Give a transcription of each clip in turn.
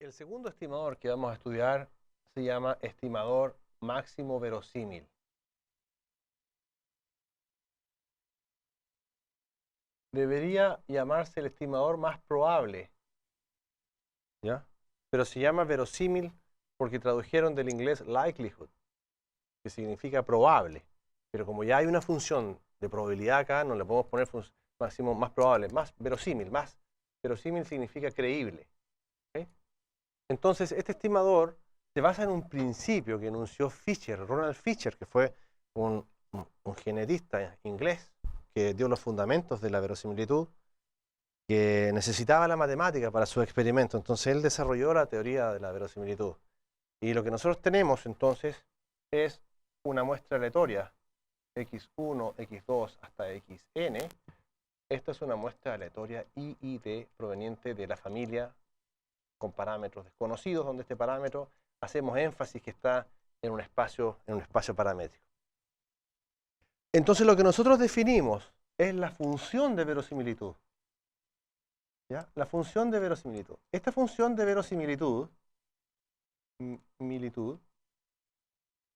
El segundo estimador que vamos a estudiar se llama estimador máximo verosímil. Debería llamarse el estimador más probable, ¿ya? Pero se llama verosímil porque tradujeron del inglés likelihood, que significa probable. Pero como ya hay una función de probabilidad acá, no le podemos poner máximo más probable, más verosímil. Más verosímil significa creíble. ¿Okay? Entonces, este estimador se basa en un principio que enunció Fisher, Ronald Fisher, que fue un genetista inglés que dio los fundamentos de la verosimilitud, que necesitaba la matemática para su experimento. Entonces, él desarrolló la teoría de la verosimilitud. Y lo que nosotros tenemos, entonces, es una muestra aleatoria, x1, x2 hasta xn. Esta es una muestra aleatoria I y D proveniente de la familia con parámetros desconocidos, donde este parámetro hacemos énfasis que está en un espacio paramétrico. Entonces lo que nosotros definimos es la función de verosimilitud. ¿Ya? La función de verosimilitud. Esta función de verosimilitud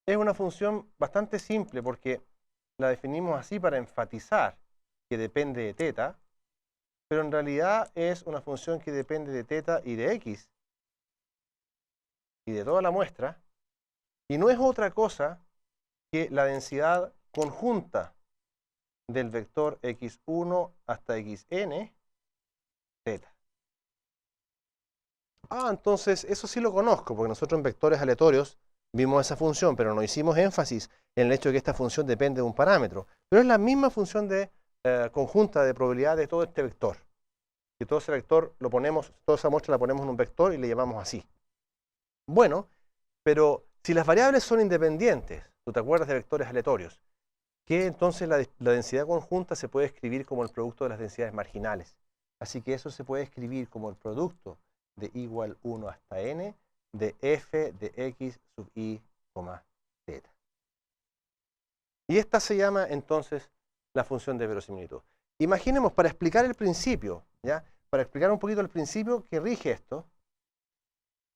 es una función bastante simple porque la definimos así para enfatizar que depende de teta, pero en realidad es una función que depende de teta y de x y de toda la muestra, y no es otra cosa que la densidad conjunta del vector x1 hasta xn teta. Entonces eso sí lo conozco, porque nosotros en vectores aleatorios vimos esa función, pero no hicimos énfasis en el hecho de que esta función depende de un parámetro. Pero es la misma función de conjunta de probabilidad de todo este vector. Y todo ese vector lo ponemos, toda esa muestra la ponemos en un vector y le llamamos así. Bueno, pero si las variables son independientes, tú te acuerdas de vectores aleatorios, que entonces la densidad conjunta se puede escribir como el producto de las densidades marginales. Así que eso se puede escribir como el producto de igual 1 hasta n de f de x sub i, teta. Y esta se llama entonces la función de verosimilitud. Imaginemos, para explicar el principio, ¿ya? Para explicar un poquito el principio que rige esto,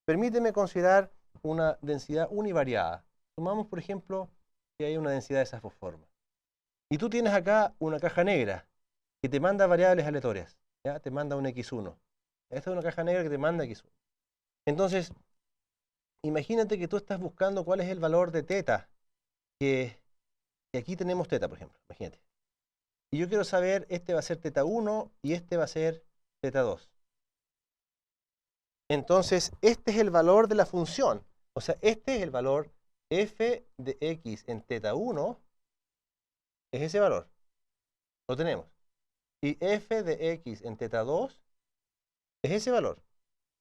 permíteme considerar una densidad univariada. Tomamos, por ejemplo, que hay una densidad de esa forma. Y tú tienes acá una caja negra que te manda variables aleatorias. ¿Ya? Te manda un x1. Esta es una caja negra que te manda x1. Entonces, imagínate que tú estás buscando cuál es el valor de teta. Que aquí tenemos teta, por ejemplo. Imagínate. Y yo quiero saber, este va a ser teta 1 y este va a ser teta 2. Entonces, este es el valor de la función. O sea, este es el valor f de x en teta 1. Es ese valor. Lo tenemos. Y f de x en teta 2 es ese valor.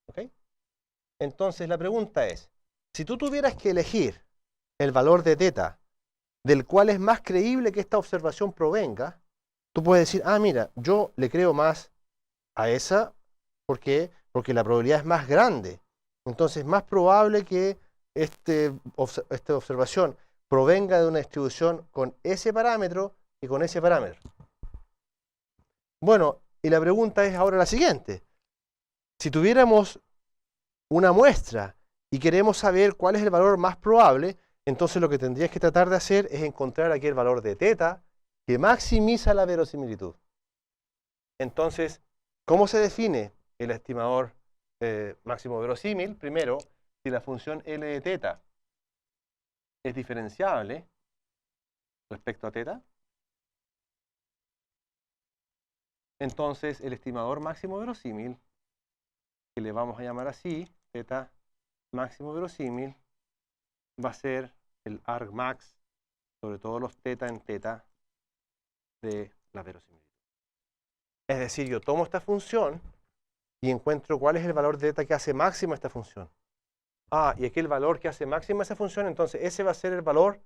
¿Ok? Entonces, la pregunta es, si tú tuvieras que elegir el valor de teta del cual es más creíble que esta observación provenga, tú puedes decir, mira, yo le creo más a esa, ¿por qué? Porque la probabilidad es más grande. Entonces es más probable que esta observación provenga de una distribución con ese parámetro que con ese parámetro. Bueno, y la pregunta es ahora la siguiente. Si tuviéramos una muestra y queremos saber cuál es el valor más probable, entonces lo que tendrías que tratar de hacer es encontrar aquí el valor de teta que maximiza la verosimilitud. Entonces, ¿cómo se define el estimador máximo verosímil? Primero, si la función L de teta es diferenciable respecto a teta, entonces el estimador máximo verosímil, que le vamos a llamar así, teta máximo verosímil, va a ser el argmax sobre todos los teta en teta de la verosimilitud. Es decir, yo tomo esta función y encuentro cuál es el valor de teta que hace máxima esta función. Y aquí el valor que hace máxima esa función, entonces ese va a ser el valor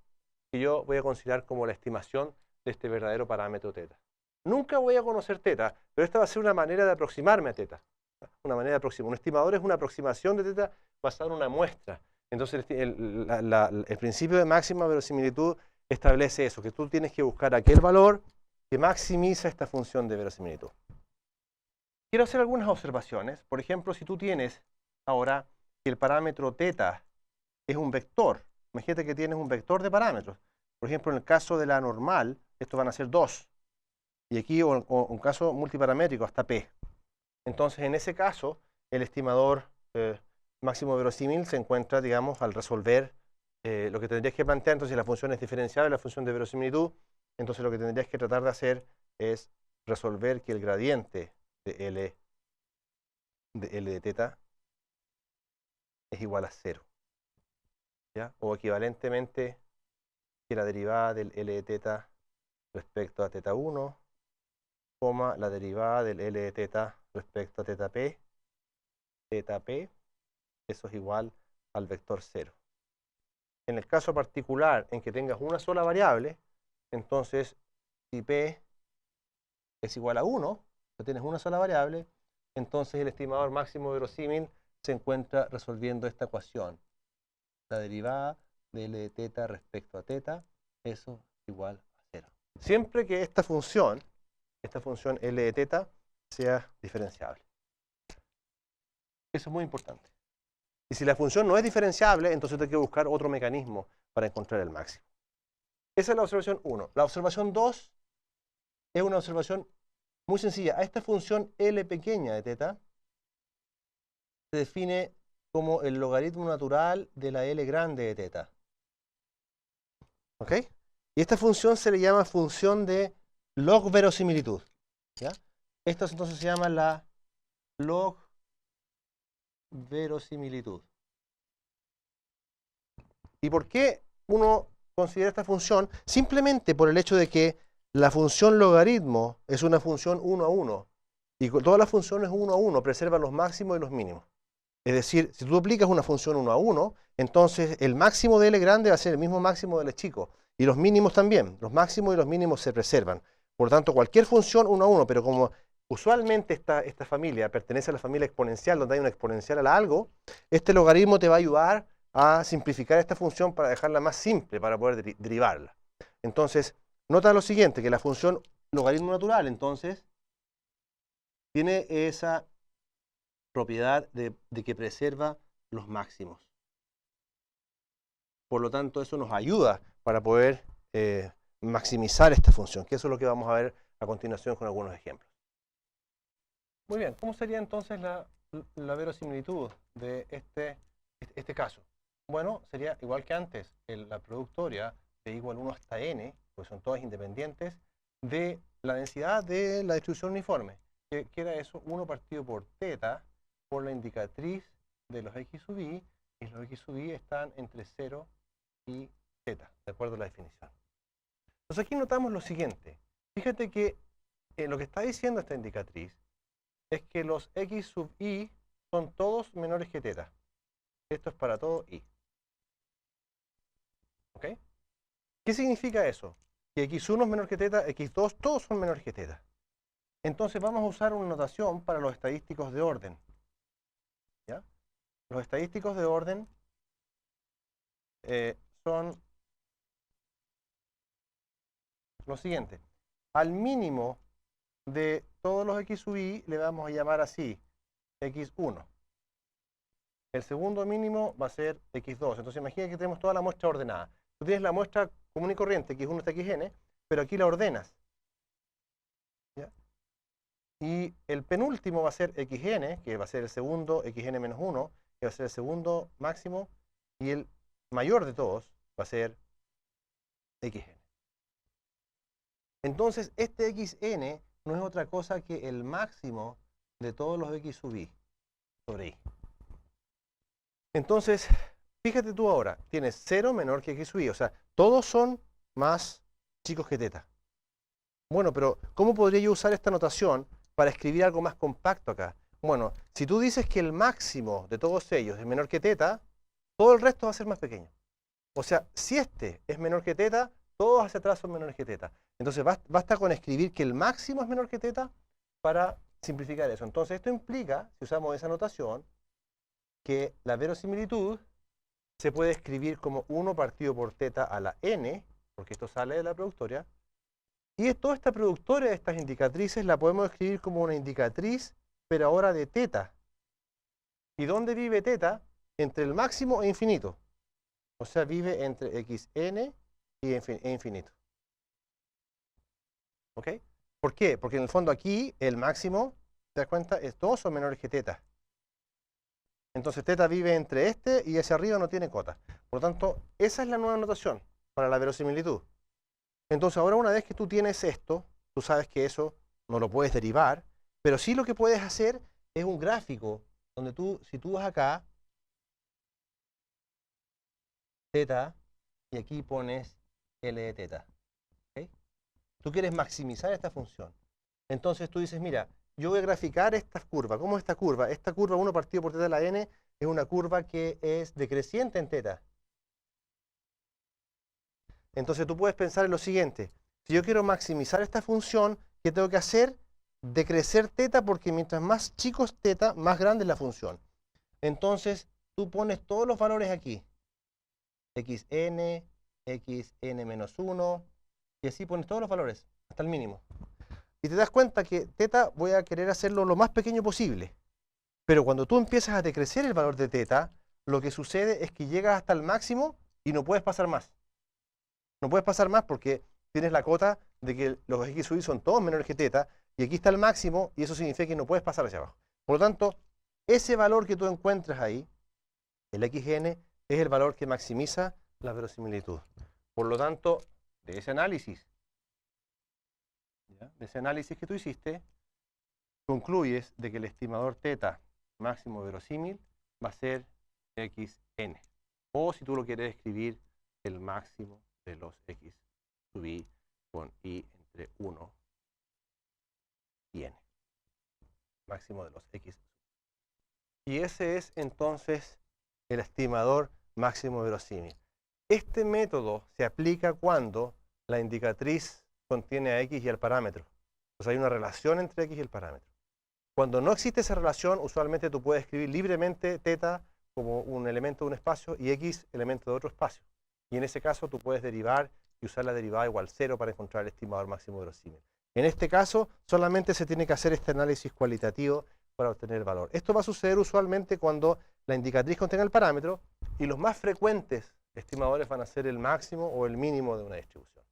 que yo voy a considerar como la estimación de este verdadero parámetro teta. Nunca voy a conocer teta, pero esta va a ser una manera de aproximarme a teta. Una manera de aproximar. Un estimador es una aproximación de teta basada en una muestra. Entonces el principio de máxima verosimilitud establece eso, que tú tienes que buscar aquel valor que maximiza esta función de verosimilitud. Quiero hacer algunas observaciones. Por ejemplo, si tú tienes ahora que el parámetro teta es un vector. Imagínate que tienes un vector de parámetros. Por ejemplo, en el caso de la normal, estos van a ser 2. Y aquí, o un caso multiparamétrico, hasta p. Entonces, en ese caso, el estimador máximo verosímil se encuentra, digamos, al resolver lo que tendrías que plantear. Entonces, la función es diferenciable, la función de verosimilitud. Entonces, lo que tendrías que tratar de hacer es resolver que el gradiente de L de teta es igual a 0. ¿Ya? O equivalentemente, que la derivada del L de teta respecto a teta 1, la derivada del L de teta respecto a teta p, eso es igual al vector 0. En el caso particular en que tengas una sola variable, entonces si p es igual a 1, si tienes una sola variable, entonces el estimador máximo verosímil se encuentra resolviendo esta ecuación. La derivada de L de teta respecto a teta, eso es igual a 0. Siempre que esta función L de teta, sea diferenciable. Eso es muy importante. Y si la función no es diferenciable, entonces hay que buscar otro mecanismo para encontrar el máximo. Esa es la observación 1. La observación 2 es una observación muy sencilla. A esta función L pequeña de teta se define como el logaritmo natural de la L grande de teta. ¿Ok? Y esta función se le llama función de log verosimilitud. ¿Ya? Esto entonces se llama la log verosimilitud. ¿Y por qué uno considera esta función? Simplemente por el hecho de que la función logaritmo es una función 1 a 1. Y todas las funciones 1 a 1 preservan los máximos y los mínimos. Es decir, si tú aplicas una función 1 a 1, entonces el máximo de L grande va a ser el mismo máximo de L chico. Y los mínimos también. Los máximos y los mínimos se preservan. Por lo tanto, cualquier función 1 a 1, pero como usualmente esta familia pertenece a la familia exponencial, donde hay una exponencial a algo, este logaritmo te va a ayudar a simplificar esta función para dejarla más simple, para poder derivarla. Entonces, nota lo siguiente, que la función logaritmo natural, entonces, tiene esa propiedad de que preserva los máximos. Por lo tanto, eso nos ayuda para poder maximizar esta función, que eso es lo que vamos a ver a continuación con algunos ejemplos. Muy bien, ¿cómo sería entonces la verosimilitud de este caso? Bueno, sería igual que antes, la productoria de igual 1 hasta n, porque son todas independientes, de la densidad de la distribución uniforme, que era eso, 1 partido por teta, por la indicatriz de los x sub i, y los x sub i están entre 0 y teta, de acuerdo a la definición. Entonces aquí notamos lo siguiente. Fíjate que lo que está diciendo esta indicatriz es que los x sub i son todos menores que teta. Esto es para todo i. ¿Ok? ¿Qué significa eso? Que x1 es menor que teta, x2, todos son menores que teta. Entonces vamos a usar una notación para los estadísticos de orden. ¿Ya? Los estadísticos de orden son lo siguiente. Al mínimo de todos los x sub i le vamos a llamar así, x1. El segundo mínimo va a ser x2. Entonces imagina que tenemos toda la muestra ordenada. Tú tienes la muestra común y corriente, x1 hasta xn, pero aquí la ordenas. ¿Ya? Y el penúltimo va a ser xn, que va a ser el segundo, xn menos 1, que va a ser el segundo máximo, y el mayor de todos va a ser xn. Entonces, este xn no es otra cosa que el máximo de todos los x sub i sobre i. Entonces, fíjate tú ahora, tienes 0 menor que x sub i, o sea, todos son más chicos que teta. Bueno, pero ¿cómo podría yo usar esta notación para escribir algo más compacto acá? Bueno, si tú dices que el máximo de todos ellos es menor que teta, todo el resto va a ser más pequeño. O sea, si este es menor que teta, todos hacia atrás son menores que teta. Entonces basta con escribir que el máximo es menor que teta para simplificar eso. Entonces esto implica, si usamos esa notación, que la verosimilitud se puede escribir como 1 partido por teta a la n, porque esto sale de la productoria, y toda esta productoria de estas indicatrices la podemos escribir como una indicatriz, pero ahora de teta. ¿Y dónde vive teta? Entre el máximo e infinito. O sea, vive entre xn e infinito. ¿Ok? ¿Por qué? Porque en el fondo aquí el máximo, ¿te das cuenta? Es 2 o menores que teta. Entonces teta vive entre este y hacia arriba no tiene cota. Por lo tanto, esa es la nueva notación para la verosimilitud. Entonces ahora una vez que tú tienes esto, tú sabes que eso no lo puedes derivar, pero sí lo que puedes hacer es un gráfico donde tú, si tú vas acá, teta, y aquí pones L de teta. ¿Okay? Tú quieres maximizar esta función. Entonces tú dices, mira, yo voy a graficar esta curva. ¿Cómo es esta curva? Esta curva 1 partido por teta de la n es una curva que es decreciente en teta. Entonces tú puedes pensar en lo siguiente. Si yo quiero maximizar esta función, ¿qué tengo que hacer? Decrecer teta, porque mientras más chico es teta, más grande es la función. Entonces tú pones todos los valores aquí. xn, xn-1, y así pones todos los valores, hasta el mínimo. Y te das cuenta que teta voy a querer hacerlo lo más pequeño posible. Pero cuando tú empiezas a decrecer el valor de teta, lo que sucede es que llegas hasta el máximo y no puedes pasar más. No puedes pasar más porque tienes la cota de que los x sub i son todos menores que teta, y aquí está el máximo, y eso significa que no puedes pasar hacia abajo. Por lo tanto, ese valor que tú encuentras ahí, el xn, es el valor que maximiza la verosimilitud. Por lo tanto, de ese análisis que tú hiciste, concluyes de que el estimador teta máximo verosímil va a ser xn. O si tú lo quieres escribir, el máximo de los x sub i con i entre 1 y n. Máximo de los x. Y ese es entonces el estimador máximo verosímil. Este método se aplica cuando la indicatriz contiene a x y al parámetro. Entonces hay una relación entre x y el parámetro. Cuando no existe esa relación, usualmente tú puedes escribir libremente teta como un elemento de un espacio y x elemento de otro espacio. Y en ese caso tú puedes derivar y usar la derivada igual 0 para encontrar el estimador máximo verosímil. En este caso, solamente se tiene que hacer este análisis cualitativo para obtener el valor. Esto va a suceder usualmente cuando la indicatriz contenga el parámetro, y los más frecuentes estimadores van a ser el máximo o el mínimo de una distribución.